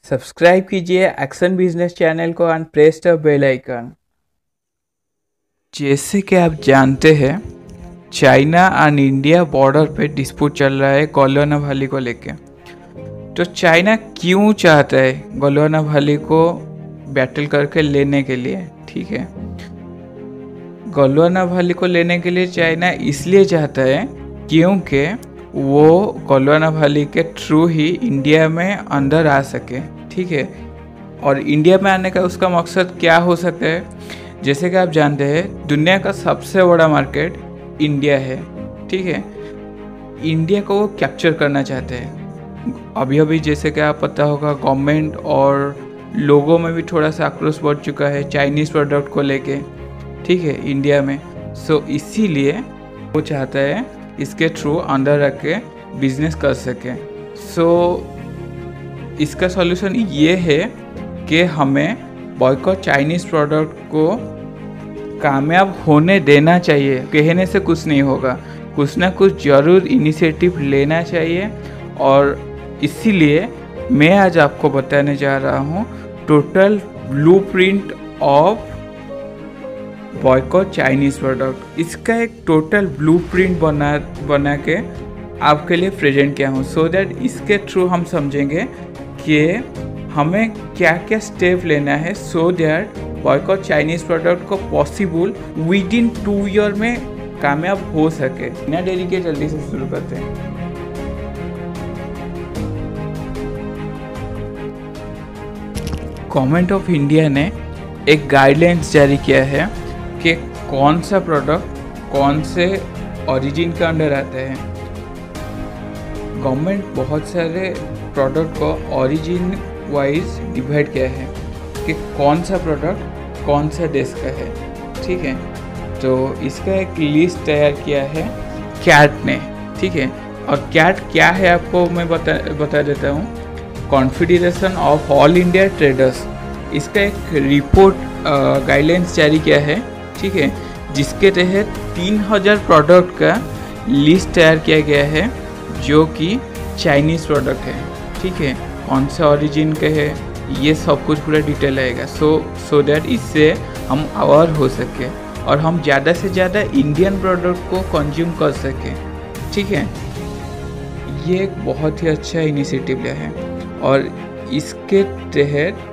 Subscribe कीजिए action business channel को and press the bell icon. जैसे कि आप जानते हैं, चाइना एंड इंडिया बॉर्डर पे डिस्प्यूट चल रहा है गलवान वैली को लेके। तो चाइना क्यों चाहता है गलवान वैली को बैटल करके लेने के लिए? ठीक है, गलवान वैली को लेने के लिए चाइना इसलिए चाहता है क्योंकि वो गलवान वैली के थ्रू ही इंडिया में अंदर आ सके। ठीक है, और इंडिया में आने का उसका मकसद क्या हो सकता है? जैसे कि आप जानते हैं, दुनिया का सबसे बड़ा मार्केट इंडिया है। ठीक है, इंडिया को वो कैप्चर करना चाहते हैं। अभी अभी जैसे कि आप पता होगा, गवर्नमेंट और लोगों में भी थोड़ा सा आक्रोश बढ़ चुका है चाइनीज़ प्रोडक्ट को लेके। ठीक है, इंडिया में। सो इसीलिए वो चाहता है इसके थ्रू अंदर रख के बिजनेस कर सके। सो इसका सॉल्यूशन ये है कि हमें बॉयकॉट चाइनीज़ प्रोडक्ट को कामयाब होने देना चाहिए। कहने से कुछ नहीं होगा, कुछ ना कुछ ज़रूर इनिशिएटिव लेना चाहिए। और इसीलिए मैं आज आपको बताने जा रहा हूँ total blueprint of boycott Chinese product. इसका एक टोटल ब्लूप्रिंट बना के आपके लिए प्रेजेंट किया हूँ, सो दैट इसके थ्रू हम समझेंगे कि हमें क्या क्या स्टेप लेना है so that boycott Chinese product को पॉसिबल विद इन 2 ईयर में कामयाब हो सके। बिना देरी के जल्दी से शुरू करते हैं। गवर्नमेंट ऑफ इंडिया ने एक गाइडलाइंस जारी किया है कि कौन सा प्रोडक्ट कौन से ओरिजिन के अंडर आता है। गवर्नमेंट बहुत सारे प्रोडक्ट को ओरिजिन वाइज डिवाइड किया है कि कौन सा प्रोडक्ट कौन सा देश का है। ठीक है, तो इसका एक लिस्ट तैयार किया है कैट ने। ठीक है, और कैट क्या है आपको मैं बता देता हूँ। Confederation of all India traders, इसका एक रिपोर्ट गाइडलाइंस जारी किया है। ठीक है, जिसके तहत 3000 प्रोडक्ट का लिस्ट तैयार किया गया है जो कि चाइनीज़ प्रोडक्ट है। ठीक है, कौन सा ओरिजिन के है ये सब कुछ पूरा डिटेल आएगा। सो दैट इससे हम अवेयर हो सके और हम ज़्यादा से ज़्यादा इंडियन प्रोडक्ट को कंज्यूम कर सकें। ठीक है, ये एक बहुत ही अच्छा इनिशिएटिव लिया है। और इसके तहत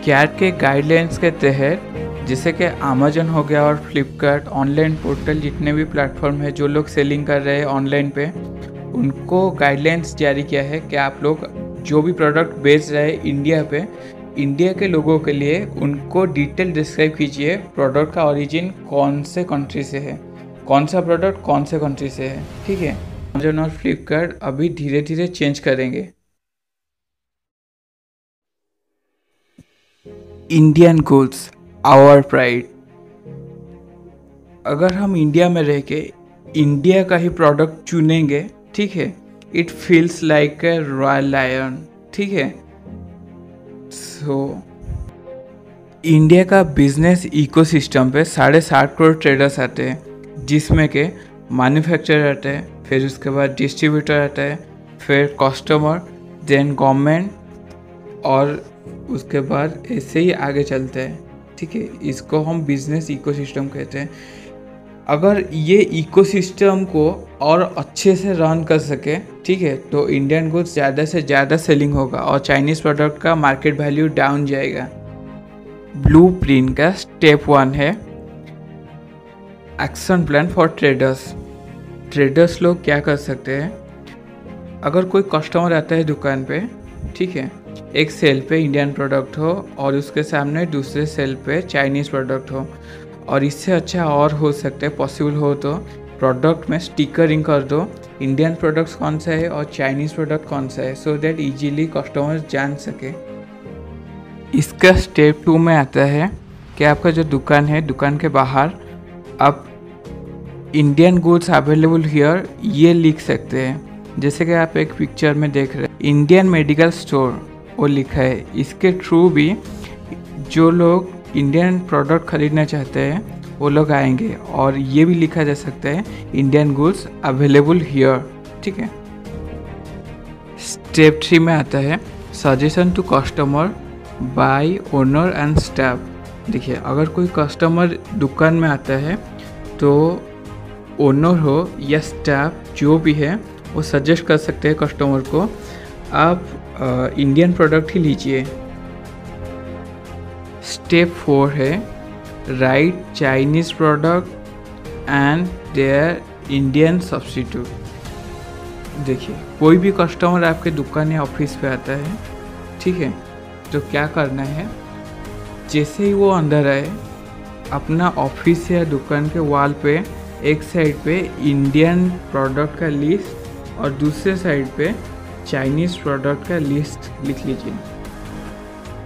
कैट के गाइडलाइंस के तहत जैसे कि अमेजन हो गया और फ्लिपकार्ट, ऑनलाइन पोर्टल जितने भी प्लेटफॉर्म है जो लोग सेलिंग कर रहे हैं ऑनलाइन पे, उनको गाइडलाइंस जारी किया है कि आप लोग जो भी प्रोडक्ट बेच रहे हैं इंडिया पे, इंडिया के लोगों के लिए उनको डिटेल डिस्क्राइब कीजिए प्रोडक्ट का ओरिजिन कौन से कंट्री से है, कौन सा प्रोडक्ट कौन से कंट्री से है। ठीक है, अमेजन और फ्लिपकार्ट अभी धीरे धीरे चेंज करेंगे। Indian goods our pride. अगर हम इंडिया में रह के इंडिया का ही प्रोडक्ट चुनेंगे, ठीक है, it feels like a royal lion. ठीक है, सो इंडिया का बिजनेस इकोसिस्टम पे 7.5 करोड़ ट्रेडर्स आते हैं, जिसमें के मैन्युफैक्चरर आते हैं, फिर उसके बाद डिस्ट्रीब्यूटर आता है, फिर कस्टमर, देन गवर्नमेंट, और उसके बाद ऐसे ही आगे चलते हैं। ठीक है, इसको हम बिजनेस इकोसिस्टम कहते हैं। अगर ये इकोसिस्टम को और अच्छे से रन कर सके, ठीक है, तो इंडियन गुड्स ज़्यादा से ज़्यादा सेलिंग होगा और चाइनीज़ प्रोडक्ट का मार्केट वैल्यू डाउन जाएगा। ब्लूप्रिंट का स्टेप 1 है action plan for traders. Traders लोग क्या कर सकते हैं? अगर कोई कस्टमर आता है दुकान पे, ठीक है, एक सेल पे इंडियन प्रोडक्ट हो और उसके सामने दूसरे सेल पे चाइनीज़ प्रोडक्ट हो, और इससे अच्छा और हो सकता है, पॉसिबल हो तो प्रोडक्ट में स्टिकरिंग कर दो इंडियन प्रोडक्ट्स कौन सा है और चाइनीज़ प्रोडक्ट कौन सा है, सो दैट इजीली कस्टमर्स जान सके। इसका स्टेप 2 में आता है कि आपका जो दुकान है, दुकान के बाहर आप इंडियन गुड्स अवेलेबल हियर ये लिख सकते हैं। जैसे कि आप एक पिक्चर में देख रहे हैं, इंडियन मेडिकल स्टोर वो लिखा है। इसके थ्रू भी जो लोग इंडियन प्रोडक्ट खरीदना चाहते हैं वो लोग आएंगे, और ये भी लिखा जा सकता है इंडियन गुड्स अवेलेबल हियर। ठीक है, स्टेप 3 में आता है suggestion to customer by owner and staff. देखिए, अगर कोई कस्टमर दुकान में आता है तो ओनर हो या स्टाफ जो भी है वो सजेस्ट कर सकते हैं कस्टमर को, आप इंडियन प्रोडक्ट ही लीजिए। स्टेप 4 है right Chinese product and their Indian substitute. देखिए, कोई भी कस्टमर आपके दुकान या ऑफिस पे आता है, ठीक है, तो क्या करना है, जैसे ही वो अंदर आए अपना ऑफिस या दुकान के वॉल पे एक साइड पे इंडियन प्रोडक्ट का लिस्ट और दूसरे साइड पे चाइनीज़ प्रोडक्ट का लिस्ट लिख लीजिए।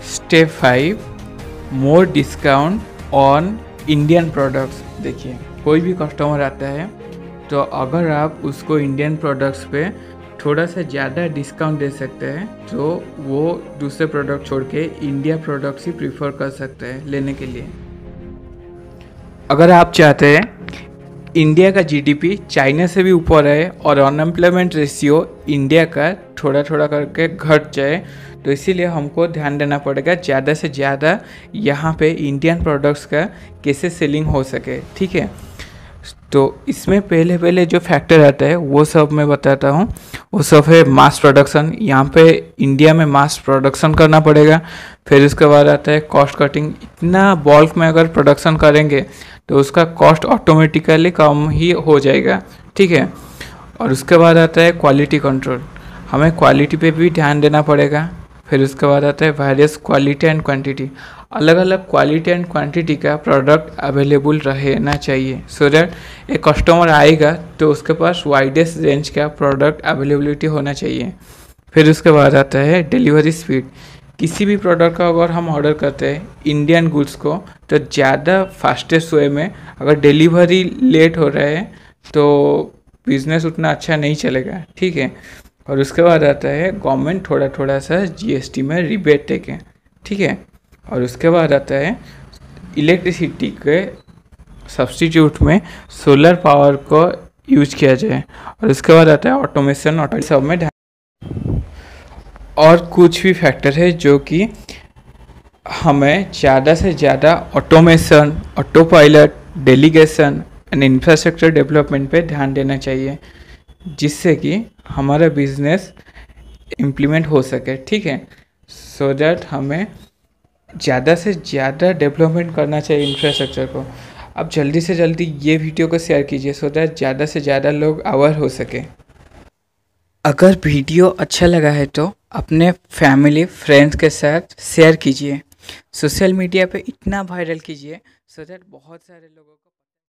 Step 5 more discount on Indian products. देखिए, कोई भी कस्टमर आता है तो अगर आप उसको इंडियन प्रोडक्ट्स पे थोड़ा सा ज़्यादा डिस्काउंट दे सकते हैं तो वो दूसरे प्रोडक्ट छोड़ के इंडिया प्रोडक्ट्स ही प्रीफर कर सकते हैं लेने के लिए। अगर आप चाहते हैं इंडिया का जीडीपी चाइना से भी ऊपर है और अनएम्प्लॉयमेंट रेशियो इंडिया का थोड़ा थोड़ा करके घट जाए, तो इसीलिए हमको ध्यान देना पड़ेगा ज़्यादा से ज़्यादा यहाँ पे इंडियन प्रोडक्ट्स का कैसे सेलिंग हो सके, ठीक है। तो इसमें पहले जो फैक्टर आता है वो सब मैं बताता हूँ। वो सब है मास प्रोडक्शन। यहाँ पे इंडिया में मास प्रोडक्शन करना पड़ेगा। फिर उसके बाद आता है कॉस्ट कटिंग। इतना बल्क में अगर प्रोडक्शन करेंगे तो उसका कॉस्ट ऑटोमेटिकली कम ही हो जाएगा, ठीक है। और उसके बाद आता है क्वालिटी कंट्रोल। हमें क्वालिटी पे भी ध्यान देना पड़ेगा। फिर उसके बाद आता है वेरियस क्वालिटी एंड क्वांटिटी। अलग अलग क्वालिटी एंड क्वांटिटी का प्रोडक्ट अवेलेबल रहना चाहिए, सो दैट एक कस्टमर आएगा तो उसके पास वाइडेस्ट रेंज का प्रोडक्ट अवेलेबिलिटी होना चाहिए। फिर उसके बाद आता है डिलीवरी स्पीड। किसी भी प्रोडक्ट का अगर हम ऑर्डर करते हैं इंडियन गुड्स को, तो ज़्यादा फास्टेस्ट वे में अगर डिलीवरी लेट हो रहा है तो बिज़नेस उतना अच्छा नहीं चलेगा, ठीक है। और उसके बाद आता है गवर्नमेंट थोड़ा सा जीएसटी में रिबेट देके, ठीक है। और उसके बाद आता है इलेक्ट्रिसिटी के सब्स्टिट्यूट में सोलर पावर को यूज किया जाए। और उसके बाद आता है ऑटोमेशन, सब में और कुछ भी फैक्टर है जो कि हमें ज़्यादा से ज़्यादा automation, auto pilot, delegation and infrastructure development पे ध्यान देना चाहिए, जिससे कि हमारा बिजनेस इम्प्लीमेंट हो सके, ठीक है। सो दैट हमें ज़्यादा से ज़्यादा डेवलपमेंट करना चाहिए इंफ्रास्ट्रक्चर को। आप जल्दी से जल्दी ये वीडियो को शेयर कीजिए सो दैट ज़्यादा से ज़्यादा लोग अवेयर हो सके। अगर वीडियो अच्छा लगा है तो अपने फैमिली फ्रेंड्स के साथ शेयर कीजिए, सोशल मीडिया पे इतना वायरल कीजिए सो दैट बहुत सारे लोगों को